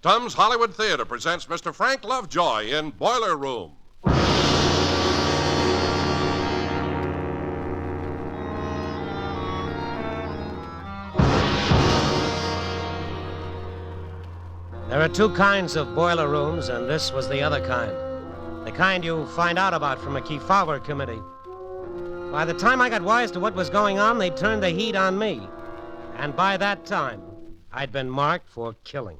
Tums Hollywood Theater presents Mr. Frank Lovejoy in Boiler Room. There are two kinds of boiler rooms, and this was the other kind. The kind you find out about from a Kefauver committee. By the time I got wise to what was going on, they'd turned the heat on me. And by that time, I'd been marked for killing.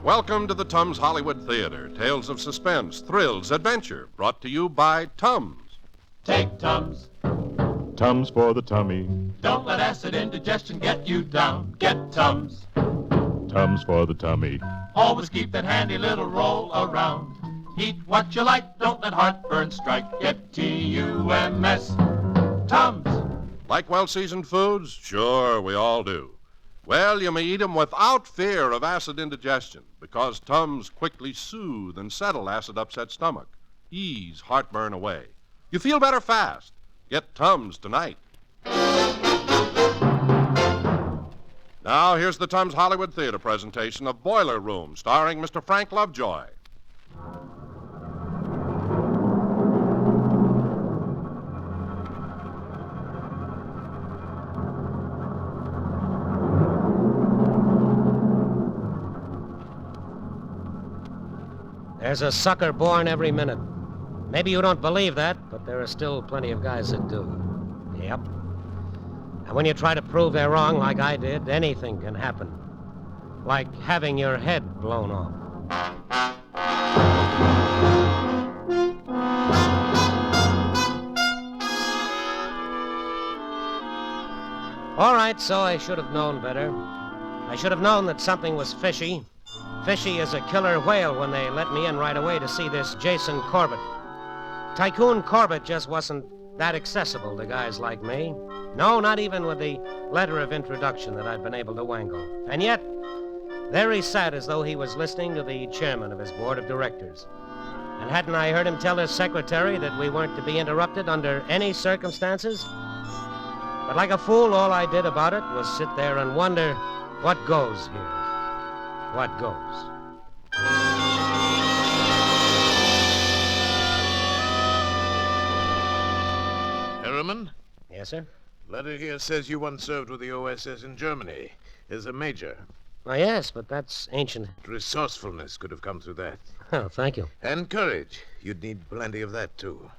Welcome to the Tums Hollywood Theater. Tales of suspense, thrills, adventure, brought to you by Tums. Take Tums. Tums for the tummy. Don't let acid indigestion get you down. Get Tums. Tums for the tummy. Always keep that handy little roll around. Eat what you like. Don't let heartburn strike. Get T-U-M-S. Tums. Like well-seasoned foods? Sure, we all do. Well, you may eat them without fear of acid indigestion, because Tums quickly soothe and settle acid-upset stomach, ease heartburn away. You feel better fast. Get Tums tonight. Now, here's the Tums Hollywood Theater presentation of Boiler Room, starring Mr. Frank Lovejoy. There's a sucker born every minute. Maybe you don't believe that, but there are still plenty of guys that do. Yep. And when you try to prove they're wrong like I did, anything can happen. Like having your head blown off. All right, so I should have known better. I should have known that something was fishy. Fishy as a killer whale when they let me in right away to see this Jason Corbett. Tycoon Corbett just wasn't that accessible to guys like me. No, not even with the letter of introduction that I'd been able to wangle. And yet, there he sat as though he was listening to the chairman of his board of directors. And hadn't I heard him tell his secretary that we weren't to be interrupted under any circumstances? But like a fool, all I did about it was sit there and wonder what goes here. What goes? Harriman? Yes, sir? Letter here says you once served with the OSS in Germany as a major. Well, yes, but that's ancient. Resourcefulness could have come through that. Oh, thank you. And courage. You'd need plenty of that, too.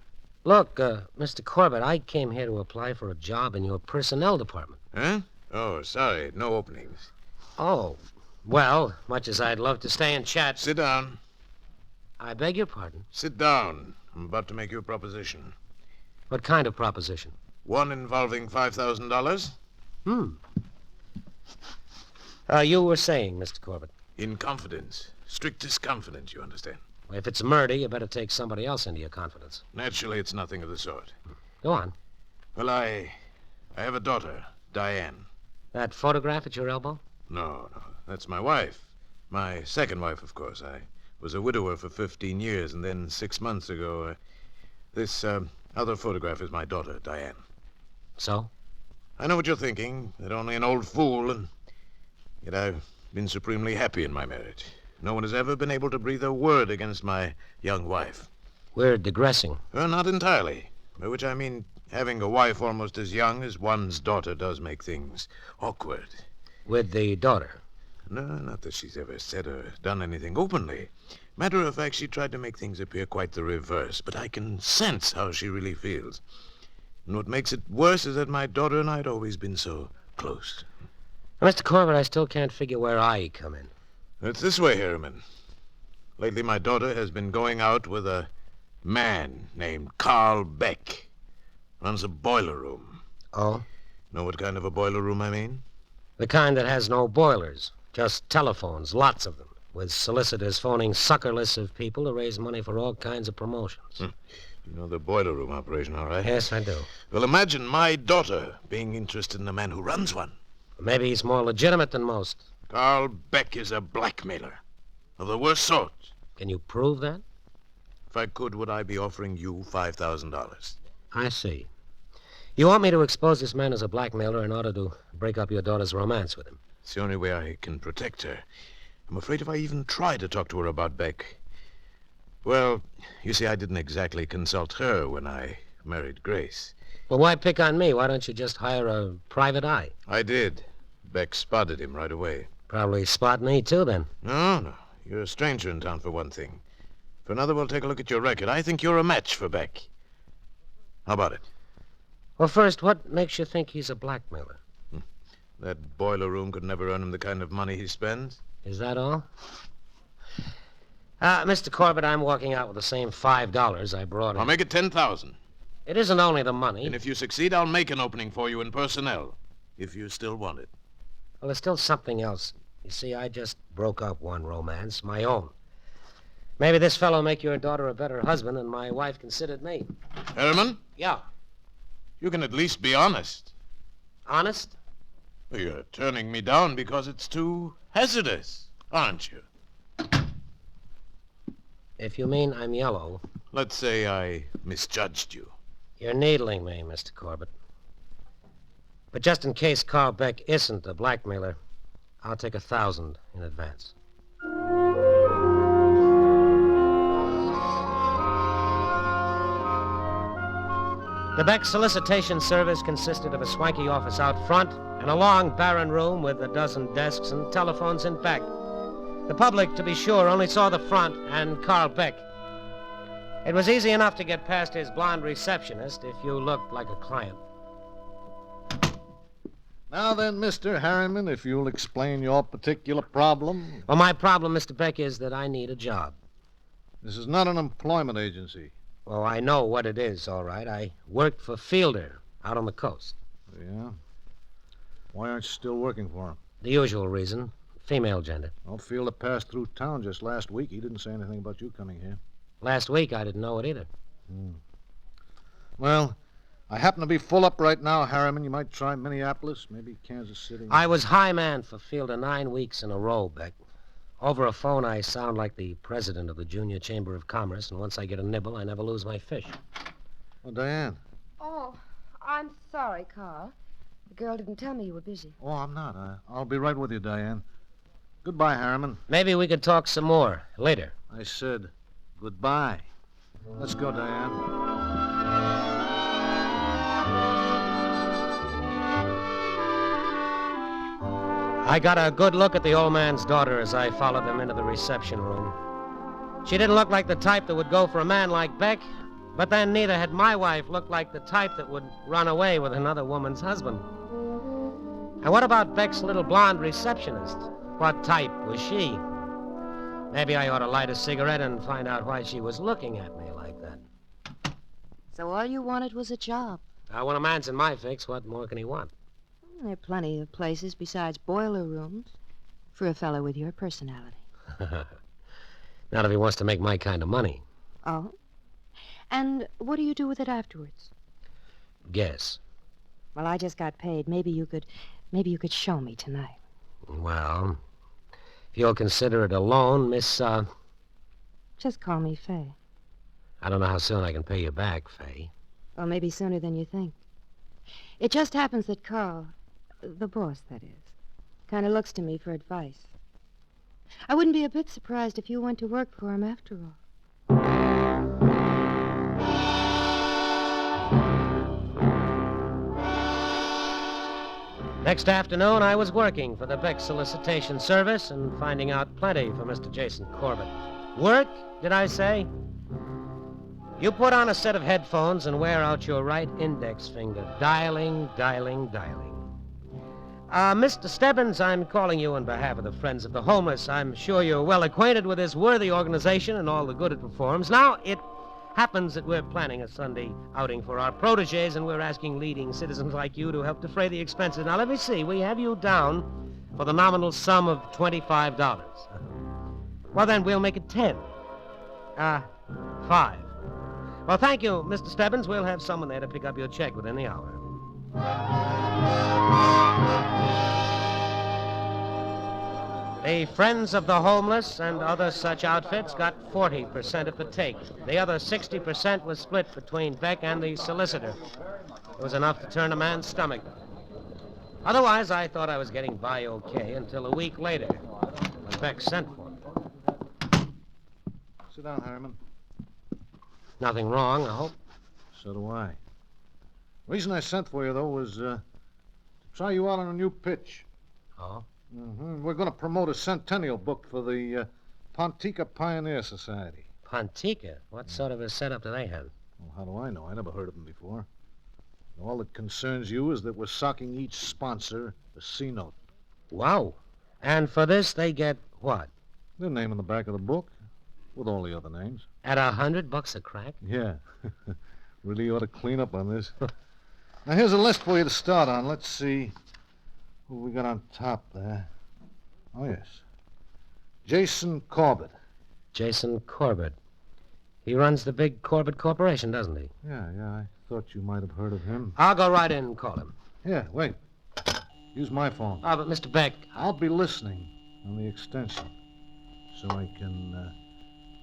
Look, Mr. Corbett, I came here to apply for a job in your personnel department. Huh? Oh, sorry. No openings. Oh, well, much as I'd love to stay and chat... Sit down. I beg your pardon? Sit down. I'm about to make you a proposition. What kind of proposition? One involving $5,000. You were saying, Mr. Corbett. In confidence. Strictest confidence, you understand. Well, if it's murder, you better take somebody else into your confidence. Naturally, it's nothing of the sort. Go on. Well, I have a daughter, Diane. That photograph at your elbow? No. That's my wife. My second wife, of course. I was a widower for 15 years, and then 6 months ago, this other photograph is my daughter, Diane. So? I know what you're thinking, that only an old fool, and yet I've been supremely happy in my marriage. No one has ever been able to breathe a word against my young wife. We're digressing. Not entirely, by which I mean having a wife almost as young as one's daughter does make things awkward. With the daughter? No, not that she's ever said or done anything openly. Matter of fact, she tried to make things appear quite the reverse, but I can sense how she really feels. And what makes it worse is that my daughter and I had always been so close. Mr. Corbett, I still can't figure where I come in. It's this way, Harriman. Lately, my daughter has been going out with a man named Carl Beck. Runs a boiler room. Oh? Know what kind of a boiler room I mean? The kind that has no boilers. Just telephones, lots of them, with solicitors phoning sucker lists of people to raise money for all kinds of promotions. You know the boiler room operation, all right? Yes, I do. Well, imagine my daughter being interested in the man who runs one. Maybe he's more legitimate than most. Carl Beck is a blackmailer of the worst sort. Can you prove that? If I could, would I be offering you $5,000? I see. You want me to expose this man as a blackmailer in order to break up your daughter's romance with him? It's the only way I can protect her. I'm afraid if I even try to talk to her about Beck... Well, you see, I didn't exactly consult her when I married Grace. Well, why pick on me? Why don't you just hire a private eye? I did. Beck spotted him right away. Probably spot me, too, then. No. You're a stranger in town, for one thing. For another, we'll take a look at your record. I think you're a match for Beck. How about it? Well, first, what makes you think he's a blackmailer? That boiler room could never earn him the kind of money he spends. Is that all? Mr. Corbett, I'm walking out with the same $5 I brought in. I'll make it 10,000. It isn't only the money. And if you succeed, I'll make an opening for you in personnel, if you still want it. Well, there's still something else. You see, I just broke up one romance, my own. Maybe this fellow make your daughter a better husband than my wife considered me. Harriman, Yeah. you can at least be honest. Honest? Well, you're turning me down because it's too hazardous, aren't you? If you mean I'm yellow, Let's say I misjudged you. you're needling me, Mr. Corbett. But just in case Carl Beck isn't a blackmailer, I'll take 1,000 in advance. The Beck solicitation service consisted of a swanky office out front and a long, barren room with a dozen desks and telephones in back. The public, to be sure, only saw the front and Carl Beck. It was easy enough to get past his blonde receptionist if you looked like a client. Now then, Mr. Harriman, if you'll explain your particular problem. Well, my problem, Mr. Beck, is that I need a job. This is not an employment agency. Oh, I know what it is, all right. I worked for Fielder out on the coast. Yeah? Why aren't you still working for him? The usual reason, female gender. Well, Fielder passed through town just last week. He didn't say anything about you coming here. Last week, I didn't know it either. Well, I happen to be full up right now, Harriman. You might try Minneapolis, maybe Kansas City. I was high man for Fielder 9 weeks in a row, Beck. Over a phone, I sound like the president of the Junior Chamber of Commerce, and once I get a nibble, I never lose my fish. Oh, Diane. Oh, I'm sorry, Carl. The girl didn't tell me you were busy. Oh, I'm not. I'll be right with you, Diane. Goodbye, Harriman. Maybe we could talk some more later. I said goodbye. Let's go, Diane. I got a good look at the old man's daughter as I followed them into the reception room. She didn't look like the type that would go for a man like Beck, but then neither had my wife looked like the type that would run away with another woman's husband. And what about Beck's little blonde receptionist? What type was she? Maybe I ought to light a cigarette and find out why she was looking at me like that. So all you wanted was a job. When a man's in my fix, what more can he want? There are plenty of places besides boiler rooms for a fellow with your personality. Not if he wants to make my kind of money. Oh? And what do you do with it afterwards? Guess. Well, I just got paid. Maybe you could show me tonight. Well, if you'll consider it a loan, Miss, Just call me Fay. I don't know how soon I can pay you back, Fay. Well, maybe sooner than you think. It just happens that Carl, the boss, that is, kind of looks to me for advice. I wouldn't be a bit surprised if you went to work for him after all. Next afternoon, I was working for the Beck Solicitation Service and finding out plenty for Mr. Jason Corbett. Work, did I say? You put on a set of headphones and wear out your right index finger, dialing, dialing, dialing. Mr. Stebbins, I'm calling you on behalf of the Friends of the Homeless. I'm sure you're well acquainted with this worthy organization and all the good it performs. Now, it happens that we're planning a Sunday outing for our protégés, and we're asking leading citizens like you to help defray the expenses. Now, let me see. We have you down for the nominal sum of $25. Well, then, we'll make it 10. 5. Well, thank you, Mr. Stebbins. We'll have someone there to pick up your check within the hour. The Friends of the Homeless and other such outfits got 40% of the take. The other 60% was split between Beck and the solicitor. It was enough to turn a man's stomach. Otherwise, I thought I was getting by okay until a week later, when Beck sent for me. Sit down, Harriman. Nothing wrong, I hope. So do I. The reason I sent for you, though, was to try you out on a new pitch. Oh? Mm-hmm. We're going to promote a centennial book for the Pontica Pioneer Society. Pontica? What sort of a setup do they have? Well, how do I know? I never heard of them before. All that concerns you is that we're socking each sponsor a C-note. Wow. And for this, they get what? Their name in the back of the book, with all the other names. At $100 a crack? Yeah. Really ought to clean up on this. Now, here's a list for you to start on. Let's see who we got on top there. Oh, yes. Jason Corbett. Jason Corbett. He runs the big Corbett Corporation, doesn't he? Yeah, I thought you might have heard of him. I'll go right in and call him. Here, wait. Use my phone. Ah, but Mr. Beck... I'll be listening on the extension so I can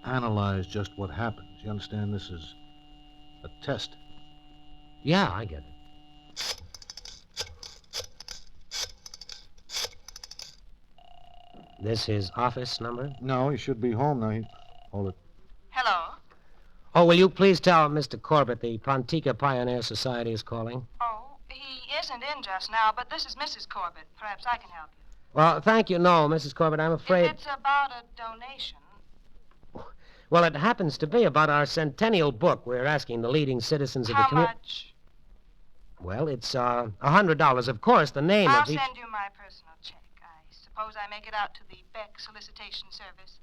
analyze just what happens. You understand? This is a test. Yeah, I get it. This his office number? No, he should be home now. Hold it. Hello? Oh, will you please tell Mr. Corbett the Pontica Pioneer Society is calling? Oh, he isn't in just now, but this is Mrs. Corbett. Perhaps I can help you. Well, thank you. No, Mrs. Corbett, I'm afraid... If it's about a donation. Well, it happens to be about our centennial book. We're asking the leading citizens of the How community... much? Well, it's $100. Of course, the name I'll of each... send you my personal check. I suppose I make it out to the Beck Solicitation Service.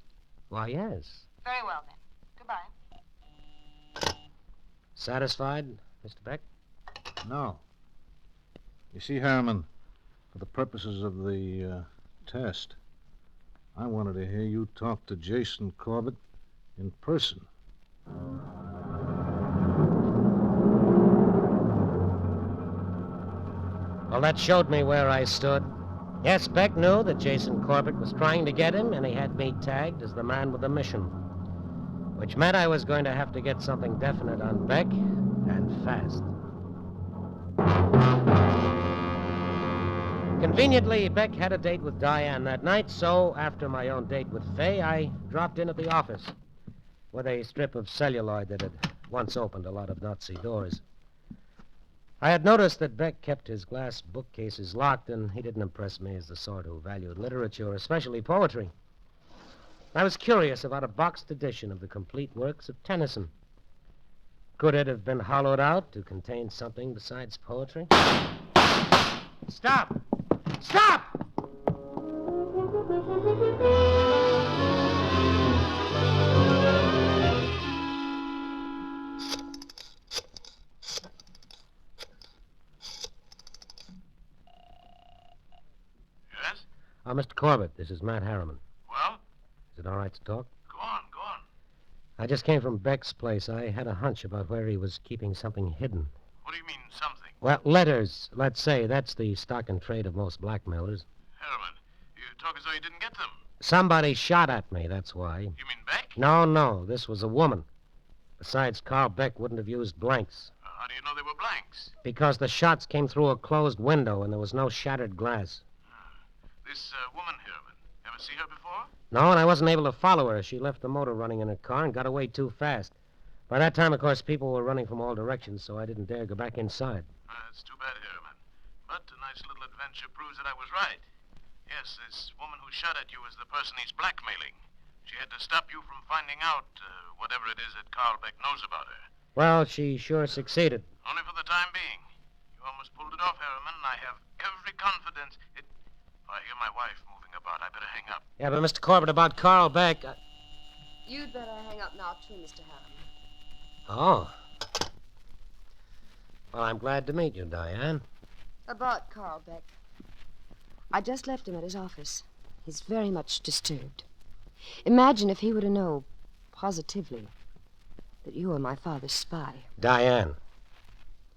Why, yes. Very well, then. Goodbye. Satisfied, Mr. Beck? No. You see, Harriman, for the purposes of the test, I wanted to hear you talk to Jason Corbett in person. Well, that showed me where I stood. Yes, Beck knew that Jason Corbett was trying to get him, and he had me tagged as the man with a mission. Which meant I was going to have to get something definite on Beck, and fast. Conveniently, Beck had a date with Diane that night, so after my own date with Fay, I dropped in at the office with a strip of celluloid that had once opened a lot of Nazi doors. I had noticed that Beck kept his glass bookcases locked, and he didn't impress me as the sort who valued literature, especially poetry. I was curious about a boxed edition of the complete works of Tennyson. Could it have been hollowed out to contain something besides poetry? Stop! Stop! Yes? Mr. Corbett, this is Matt Harriman. Well, Is it all right to talk? go on. I just came from Beck's place. I had a hunch about where he was keeping something hidden. What do you mean, something? Well, letters, let's say. That's the stock and trade of most blackmailers. Harriman, you talk as though you didn't get them. Somebody shot at me, that's why. You mean Beck? No, this was a woman. Besides, Carl Beck wouldn't have used blanks. How do you know they were blanks? Because the shots came through a closed window and there was no shattered glass. This woman, Harriman, ever see her before? No, and I wasn't able to follow her. She left the motor running in her car and got away too fast. By that time, of course, people were running from all directions, so I didn't dare go back inside. That's too bad, Harriman. But a nice little adventure proves that I was right. Yes, this woman who shot at you is the person he's blackmailing. She had to stop you from finding out whatever it is that Carl Beck knows about her. Well, she sure succeeded. Only for the time being. You almost pulled it off, Harriman, and I have every confidence it... If I hear my wife moving about, I better hang up. Yeah, but Mr. Corbett, about Carl Beck... You'd better hang up now, too, Mr. Harriman. Oh. Well, I'm glad to meet you, Diane. About Carl Beck. I just left him at his office. He's very much disturbed. Imagine if he were to know, positively, that you are my father's spy. Diane,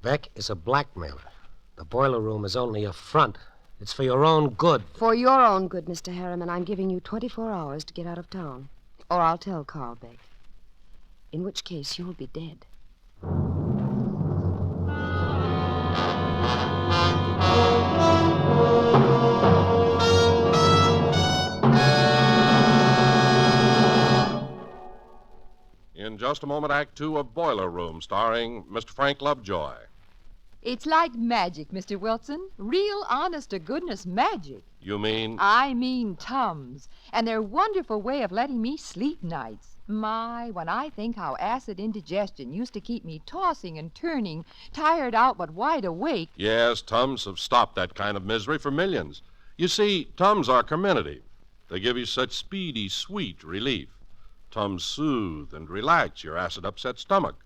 Beck is a blackmailer. The boiler room is only a front. It's for your own good. For your own good, Mr. Harriman, I'm giving you 24 hours to get out of town. Or I'll tell Carl Beck. In which case, you'll be dead. In just a moment, Act Two of Boiler Room, starring Mr. Frank Lovejoy. It's like magic, Mr. Wilson. Real, honest-to-goodness magic. You mean? I mean Tums, and their wonderful way of letting me sleep nights. My, when I think how acid indigestion used to keep me tossing and turning, tired out but wide awake. Yes, Tums have stopped that kind of misery for millions. You see, Tums are carminative. They give you such speedy, sweet relief. Tums soothe and relax your acid-upset stomach.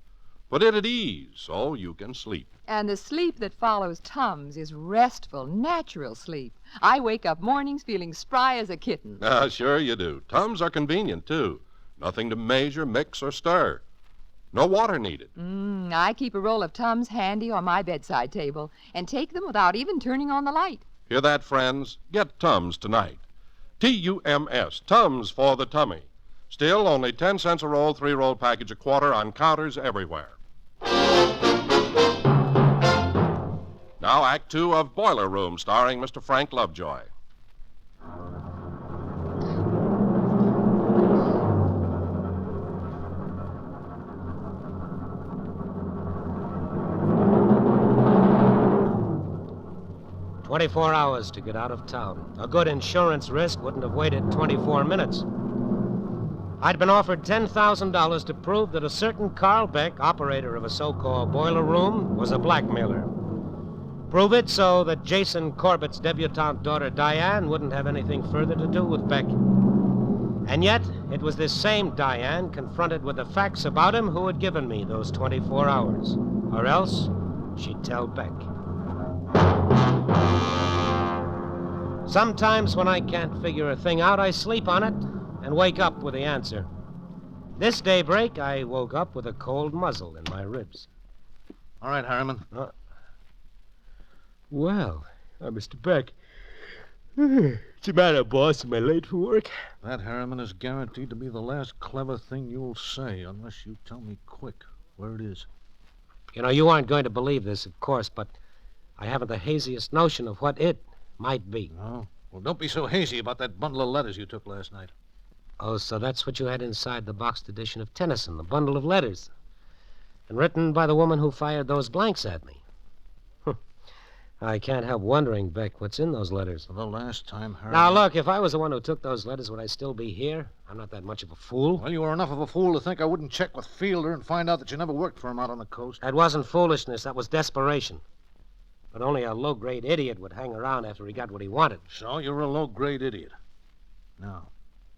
Put it at ease so you can sleep. And the sleep that follows Tums is restful, natural sleep. I wake up mornings feeling spry as a kitten. Sure you do. Tums are convenient, too. Nothing to measure, mix, or stir. No water needed. I keep a roll of Tums handy on my bedside table and take them without even turning on the light. Hear that, friends? Get Tums tonight. T-U-M-S, Tums for the tummy. Still, only 10 cents a roll, 3-roll package a quarter on counters everywhere. Now, Act Two of Boiler Room, starring Mr. Frank Lovejoy. "24 hours to get out of town. A good insurance risk wouldn't have waited 24 minutes. I'd been offered $10,000 to prove that a certain Carl Beck, operator of a so-called boiler room, was a blackmailer. Prove it so that Jason Corbett's debutante daughter Diane wouldn't have anything further to do with Beck. And yet, it was this same Diane, confronted with the facts about him, who had given me those 24 hours. Or else, she'd tell Beck. Sometimes when I can't figure a thing out, I sleep on it and wake up with the answer. This daybreak, I woke up with a cold muzzle in my ribs. All right, Harriman. Well, Mr. Beck. What's the matter, boss? Am I late for work? That, Harriman, is guaranteed to be the last clever thing you'll say, unless you tell me quick where it is. You know, you aren't going to believe this, of course, but I haven't the haziest notion of what it might be. No? Well, don't be so hazy about that bundle of letters you took last night. Oh, so that's what you had inside the boxed edition of Tennyson, the bundle of letters. And written by the woman who fired those blanks at me. I can't help wondering, Beck, what's in those letters. For the last time, Harriman. Now, look, if I was the one who took those letters, would I still be here? I'm not that much of a fool. Well, you were enough of a fool to think I wouldn't check with Fielder and find out that you never worked for him out on the coast. That wasn't foolishness. That was desperation. But only a low-grade idiot would hang around after he got what he wanted. So you're a low-grade idiot. Now,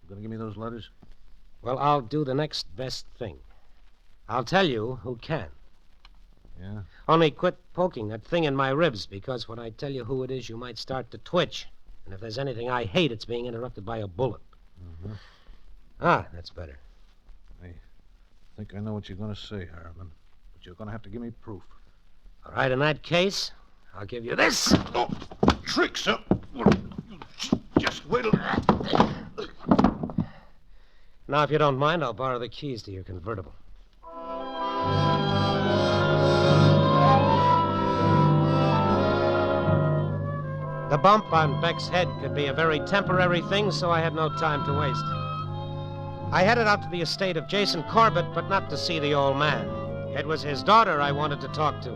you gonna give me those letters? Well, I'll do the next best thing. I'll tell you who can. Yeah? Only quit poking that thing in my ribs, because when I tell you who it is, you might start to twitch. And if there's anything I hate, it's being interrupted by a bullet. Mm-hmm. Ah, that's better. I think I know what you're going to say, Harriman. But you're going to have to give me proof. All right, in that case, I'll give you this. Oh, tricks, huh? Just wait till... Now, if you don't mind, I'll borrow the keys to your convertible. The bump on Beck's head could be a very temporary thing, so I had no time to waste. I headed out to the estate of Jason Corbett, but not to see the old man. It was his daughter I wanted to talk to.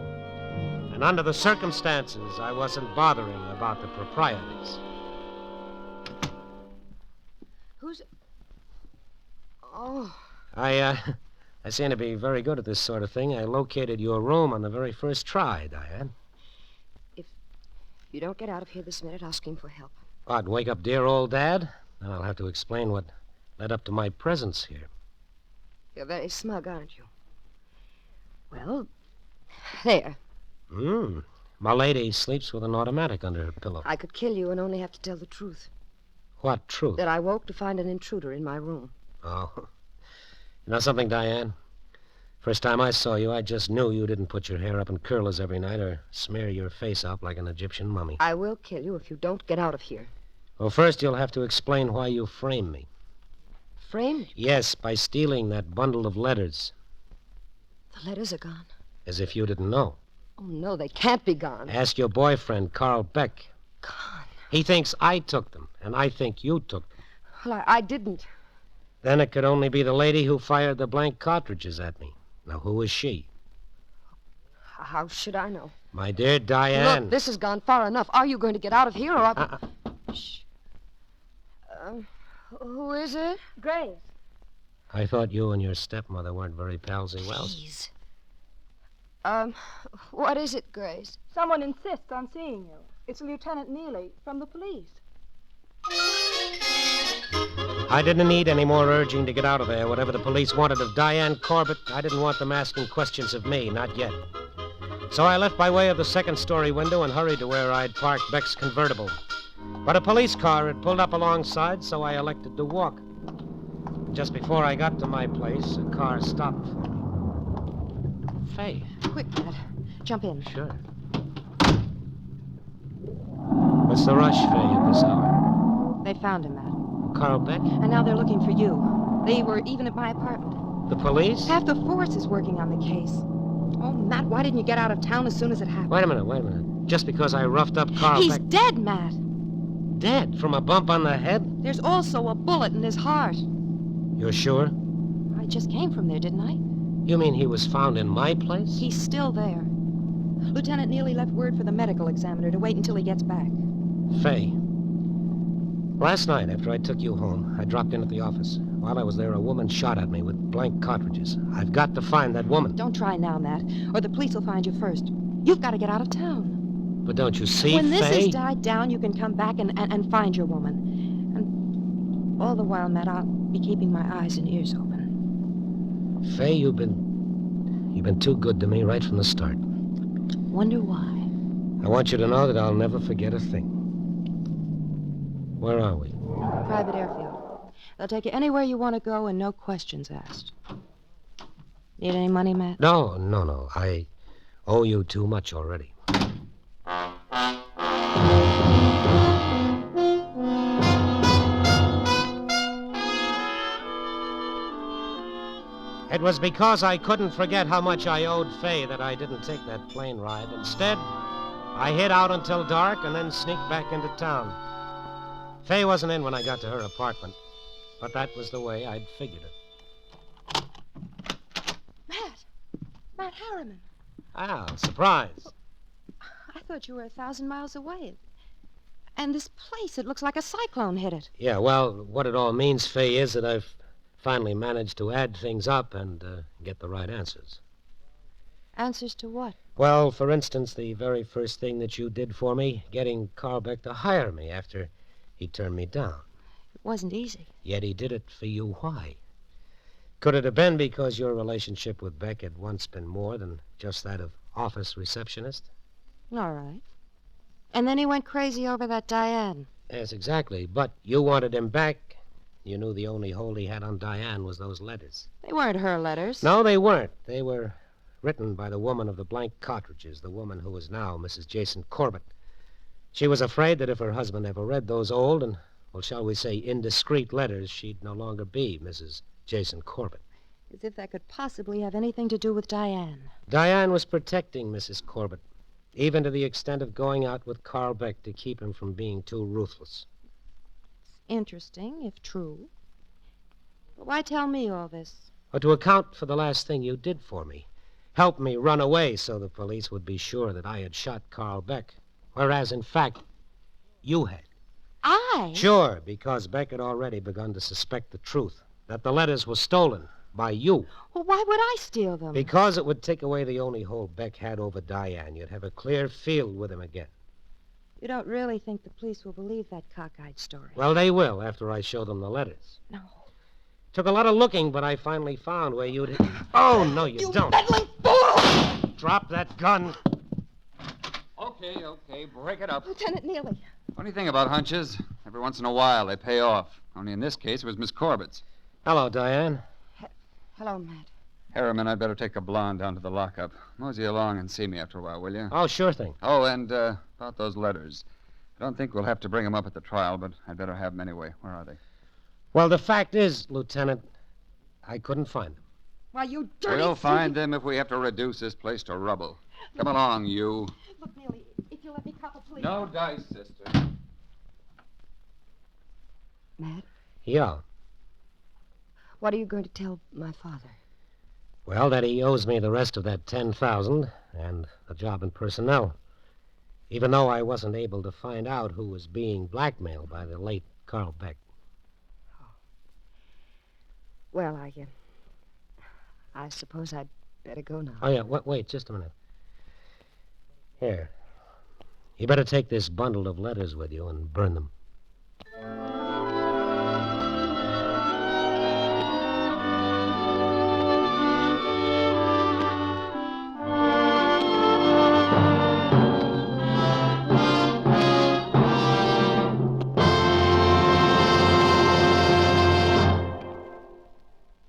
And under the circumstances, I wasn't bothering about the proprieties. Who's... Oh, I seem to be very good at this sort of thing. I located your room on the very first try, Diane. if you don't get out of here this minute, I'll scream for help. What, wake up dear old Dad? Then I'll have to explain what led up to my presence here. You're very smug, aren't you? Well, there. My lady sleeps with an automatic under her pillow. I could kill you and only have to tell the truth. What truth? That I woke to find an intruder in my room. Oh. You know something, Diane? First time I saw you, I just knew you didn't put your hair up in curlers every night or smear your face up like an Egyptian mummy. I will kill you if you don't get out of here. Well, first you'll have to explain why you framed me. Framed? Yes, by stealing that bundle of letters. The letters are gone. As if you didn't know. Oh, no, they can't be gone. Ask your boyfriend, Carl Beck. Gone? He thinks I took them, and I think you took them. Well, I didn't. Then it could only be the lady who fired the blank cartridges at me. Now, who is she? How should I know? My dear Diane. Look, this has gone far enough. Are you going to get out of here or... Shh. Who is it? Grace. I thought you and your stepmother weren't very palsy Wells. Please. What is it, Grace? Someone insists on seeing you. It's Lieutenant Neely from the police. I didn't need any more urging to get out of there. Whatever the police wanted of Diane Corbett, I didn't want them asking questions of me, not yet. So I left by way of the second-story window and hurried to where I'd parked Beck's convertible. But a police car had pulled up alongside, so I elected to walk. Just before I got to my place, a car stopped for me. Faye. Quick, Matt. Jump in. Sure. What's the rush, Faye, at this hour? They found him, Matt. Carl Beck? And now they're looking for you. They were even at my apartment. The police? Half the force is working on the case. Oh, Matt, why didn't you get out of town as soon as it happened? Wait a minute. Just because I roughed up Carl He's Beck... dead, Matt. Dead? From a bump on the head? There's also a bullet in his heart. You're sure? I just came from there, didn't I? You mean he was found in my place? He's still there. Lieutenant Neely left word for the medical examiner to wait until he gets back. Faye. Last night, after I took you home, I dropped in at the office. While I was there, a woman shot at me with blank cartridges. I've got to find that woman. Don't try now, Matt, or the police will find you first. You've got to get out of town. But don't you see, When this Faye? has died down, you can come back and find your woman. And all the while, Matt, I'll be keeping my eyes and ears open. Faye, you've been too good to me right from the start. Wonder why? I want you to know that I'll never forget a thing. Where are we? Private airfield. They'll take you anywhere you want to go and no questions asked. Need any money, Matt? No. I owe you too much already. It was because I couldn't forget how much I owed Faye that I didn't take that plane ride. Instead, I hid out until dark and then sneaked back into town. Faye wasn't in when I got to her apartment, but that was the way I'd figured it. Matt Harriman. Ah, surprise. I thought you were 1,000 miles away. And this place, it looks like a cyclone hit it. Yeah, well, what it all means, Faye, is that I've finally managed to add things up and get the right answers. Answers to what? Well, for instance, the very first thing that you did for me, getting Carl Beck to hire me after he turned me down. It wasn't easy. Yet he did it for you. Why? Could it have been because your relationship with Beck had once been more than just that of office receptionist? All right. And then he went crazy over that Diane. Yes, exactly. But you wanted him back. You knew the only hold he had on Diane was those letters. They weren't her letters. No, they weren't. They were written by the woman of the blank cartridges, the woman who is now Mrs. Jason Corbett. She was afraid that if her husband ever read those old and, well, shall we say, indiscreet letters, she'd no longer be Mrs. Jason Corbett. As if that could possibly have anything to do with Diane. Diane was protecting Mrs. Corbett, even to the extent of going out with Carl Beck to keep him from being too ruthless. Interesting, if true. But why tell me all this? Or to account for the last thing you did for me. Help me run away so the police would be sure that I had shot Carl Beck. Whereas, in fact, you had. I? Sure, because Beck had already begun to suspect the truth, that the letters were stolen by you. Well, why would I steal them? Because it would take away the only hold Beck had over Diane. You'd have a clear field with him again. You don't really think the police will believe that cockeyed story? Well, they will after I show them the letters. No. Took a lot of looking, but I finally found where you'd... Oh, no, you don't. Meddling fool! Drop that gun. Okay, break it up. Lieutenant Neely. Funny thing about hunches, every once in a while they pay off. Only in this case, it was Miss Corbett's. Hello, Diane. Hello, Matt. Harriman, I'd better take a blonde down to the lockup. Mosey along and see me after a while, will you? Oh, sure thing. Oh, and about those letters. I don't think we'll have to bring them up at the trial, but I'd better have them anyway. Where are they? Well, the fact is, Lieutenant, I couldn't find them. Why, you dirty... We'll find them if we have to reduce this place to rubble. Come along, you. Look, Neely, if you'll let me cop a plea... No dice, sister. Matt, Yeah. what are you going to tell my father? Well, that he owes me the rest of that $10,000 and a job in personnel. Even though I wasn't able to find out who was being blackmailed by the late Carl Beck. Well, I suppose I'd better go now. Oh, yeah, wait just a minute. Here. You better take this bundle of letters with you and burn them.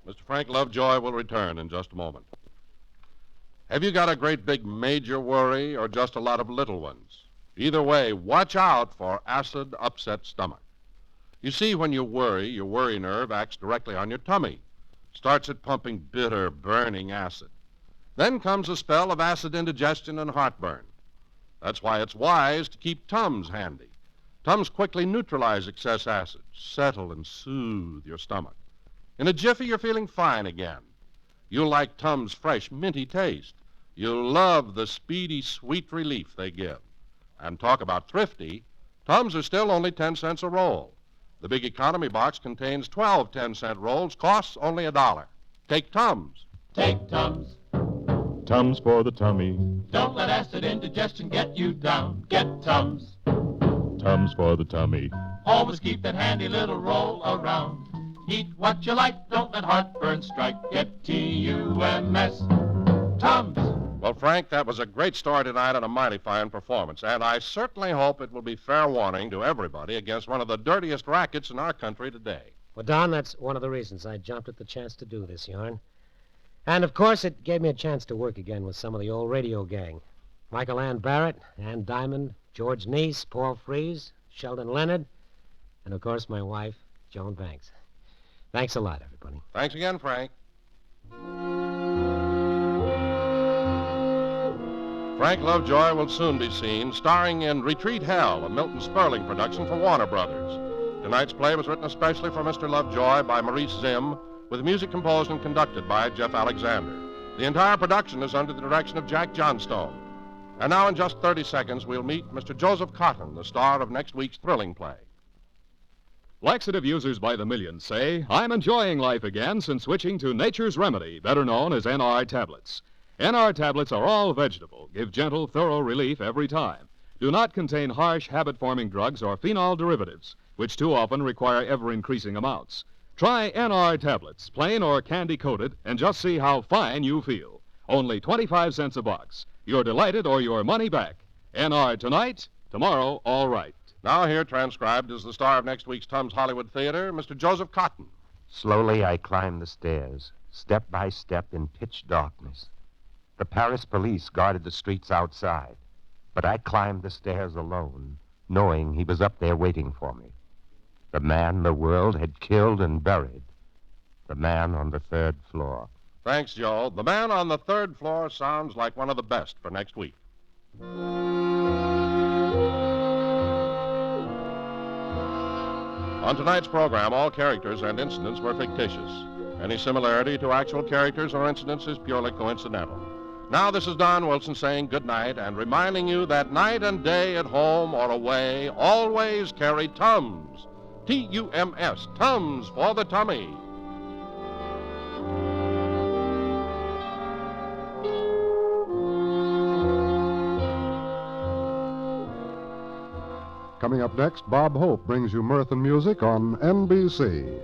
Mr. Frank Lovejoy will return in just a moment. Have you got a great big major worry or just a lot of little ones? Either way, watch out for acid upset stomach. You see, when you worry, your worry nerve acts directly on your tummy. Starts it pumping bitter, burning acid. Then comes a spell of acid indigestion and heartburn. That's why it's wise to keep Tums handy. Tums quickly neutralize excess acid, settle and soothe your stomach. In a jiffy, you're feeling fine again. You'll like Tums' fresh, minty taste. You'll love the speedy, sweet relief they give. And talk about thrifty, Tums are still only 10 cents a roll. The big economy box contains 12 10-cent rolls, costs only $1. Take Tums. Take Tums. Tums for the tummy. Don't let acid indigestion get you down. Get Tums. Tums for the tummy. Always keep that handy little roll around. Eat what you like, don't let heartburn strike. Get T-U-M-S. Tums. Well, Frank, that was a great story tonight and a mighty fine performance. And I certainly hope it will be fair warning to everybody against one of the dirtiest rackets in our country today. Well, Don, that's one of the reasons I jumped at the chance to do this yarn. And, of course, it gave me a chance to work again with some of the old radio gang. Michael Ann Barrett, Ann Diamond, George Neese, Paul Freese, Sheldon Leonard, and, of course, my wife, Joan Banks. Thanks a lot, everybody. Thanks again, Frank. Frank Lovejoy will soon be seen starring in Retreat Hell, a Milton Sperling production for Warner Brothers. Tonight's play was written especially for Mr. Lovejoy by Maurice Zim, with music composed and conducted by Jeff Alexander. The entire production is under the direction of Jack Johnstone. And now, in just 30 seconds, we'll meet Mr. Joseph Cotton, the star of next week's thrilling play. Laxative users by the millions say, I'm enjoying life again since switching to Nature's Remedy, better known as NR tablets. NR tablets are all vegetable, give gentle, thorough relief every time. Do not contain harsh, habit-forming drugs or phenol derivatives, which too often require ever-increasing amounts. Try NR tablets, plain or candy-coated, and just see how fine you feel. Only 25 cents a box. You're delighted or your money back. NR tonight, tomorrow, all right. Now here, transcribed, is the star of next week's Tums Hollywood Theater, Mr. Joseph Cotton. Slowly I climbed the stairs, step by step in pitch darkness. The Paris police guarded the streets outside, but I climbed the stairs alone, knowing he was up there waiting for me. The man the world had killed and buried. The man on the 3rd floor. Thanks, Joe. The Man on the 3rd Floor sounds like one of the best for next week. On tonight's program, all characters and incidents were fictitious. Any similarity to actual characters or incidents is purely coincidental. Now, this is Don Wilson saying good night and reminding you that night and day at home or away, always carry Tums. T-U-M-S, Tums for the tummy. Coming up next, Bob Hope brings you mirth and music on NBC.